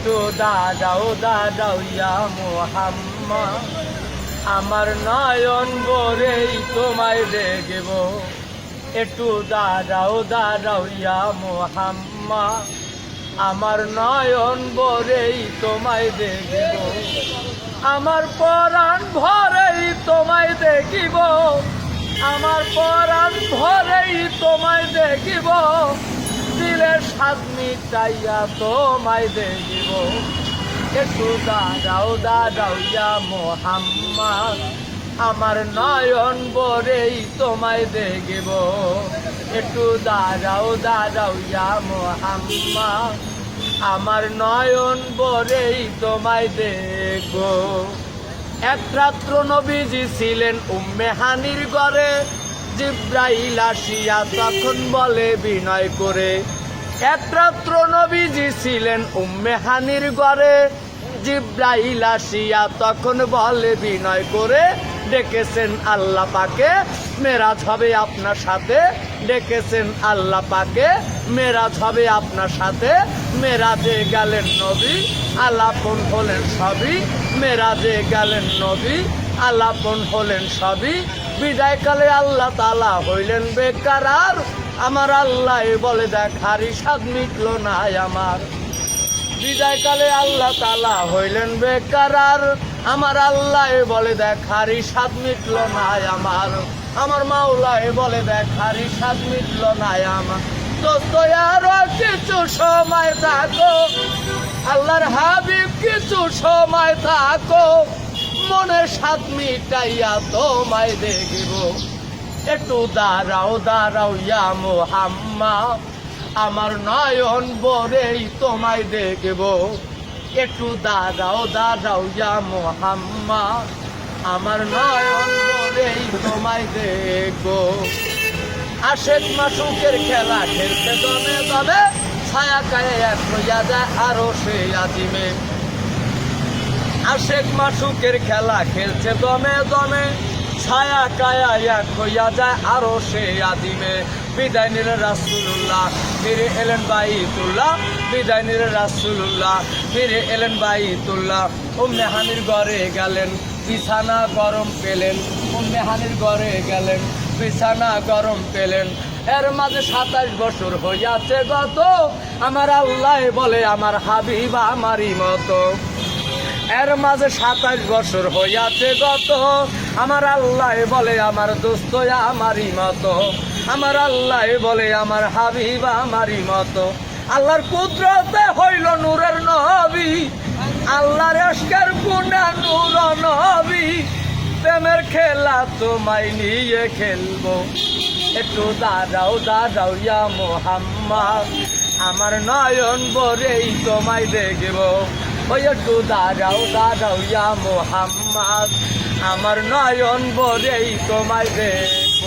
একটু দাঁড়াও ইয়া মুহাম্মদ, আমার নয়ন ভরেই তোমায় দেখব। একটু দাঁড়াও ইয়া মুহাম্মদ, আমার নয়ন ভরেই তোমায় দেখব। আমার পরাণ ভরেই তোমায় দেখিব, আমার পরাণ ভরেই তোমায় দেখিব। দিলের স্বাদ মিটাইয়া তোমায় দেখিব। একটু দাঁড়াও ইয়া মুহাম্মদ, আমার নয়ন ভরেই তোমায় দেখিব। একটু দাঁড়াও ইয়া মুহাম্মদ, আমার নয়ন ভরেই তোমায় দেখব। এক রাত্র নবীজি ছিলেন উম্মে হানির ঘরে, জিব্রাইল আসিয়া তখন বলে বিনয় করে। এক রাত্র নবীজি ছিলেন উম্মে হানির ঘরে, জিব্রাইল আসিয়া তখন বলে বিনয় করে। ডেকেছেন আল্লাহ পাকে, মেরাজ হবে আপনার সাথে। ডেকেছেন আল্লাহ পাকে, মেরাজ হবে আপনার সাথে। মেরাজে গেলেন নবী, আলাপন হলেন সবই। মেরাজে গেলেন নবী, আলাপন হলেন সবই। বিদায়কালে আল্লাহ তাআলা হইলেন বেকারার, আমার আল্লাহ বলে দেখারি স্বাদ মিটল না আমার। বিদায়কালে আল্লাহ তাআলা হইলেন বেকারার, আমার আল্লাহ বলে দেখারি স্বাদ মিটল না আমার। আমার মাওলা বলে দেখারি স্বাদ মিটল না আমার। দোস্ত আরো কিছু সময় থাকো, আল্লাহর হাবিব কিছু সময় থাকো, মনে স্বাদ মিটাইয়া তোমায় দেখিব। একটু দাঁড়াও ইয়া মুহাম্মদ, আমার নয়ন ভরেই তোমায় দেখব। একটু দাঁড়াও ইয়া মুহাম্মদ, আমার নয়ন ভরেই তোমায় দেখব। আশেক মাসুকের খেলা খেলতে দমে দমে, ছায়া কায়ে এক হইয়া যায় আরো সে আজিমে। আশেক মাসুকের খেলা খেলছে দমে দমে, ছায়া কায়া এক হইয়া যায় আরো সে আদিমে। বিদায় নিলেন রাসূলুল্লাহ, ফিরে এলেন বাইতুল্লাহ। বিদায় নিলেন রাসূলুল্লাহ, ফিরে এলেন বাইতুল্লাহ। উম্মে হানির ঘরে গেলেন, বিছানা গরম পেলেন। উম্মে হানির ঘরে গেলেন, বিছানা গরম পেলেন। এর মাঝে 27 বছর হইয়াছে গত, আমার আল্লাহ বলে আমার হাবিব আমারই মতো। এর মাঝে 27 বছর হইয়াছে গত, আমার আল্লাহ বলে আমার দোস্ত আমারই মতো। আমার আল্লাহ বলে আমার হাবিব আমারই মতো। আল্লাহর কুদরতে হইল নূরের নবী, আল্লাহর ইশকের গুণা নূর নবী। প্রেমের খেলা তোমায় নিয়ে খেলবো। একটু দাঁড়াও ইয়া মুহাম্মদ, আমার নয়ন ভরেই তোমায় দেখব। ওই একটু দাঁড়াও ইয়া মুহাম্মদ, আমার নয়ন ভরেই তোমায় দেখব।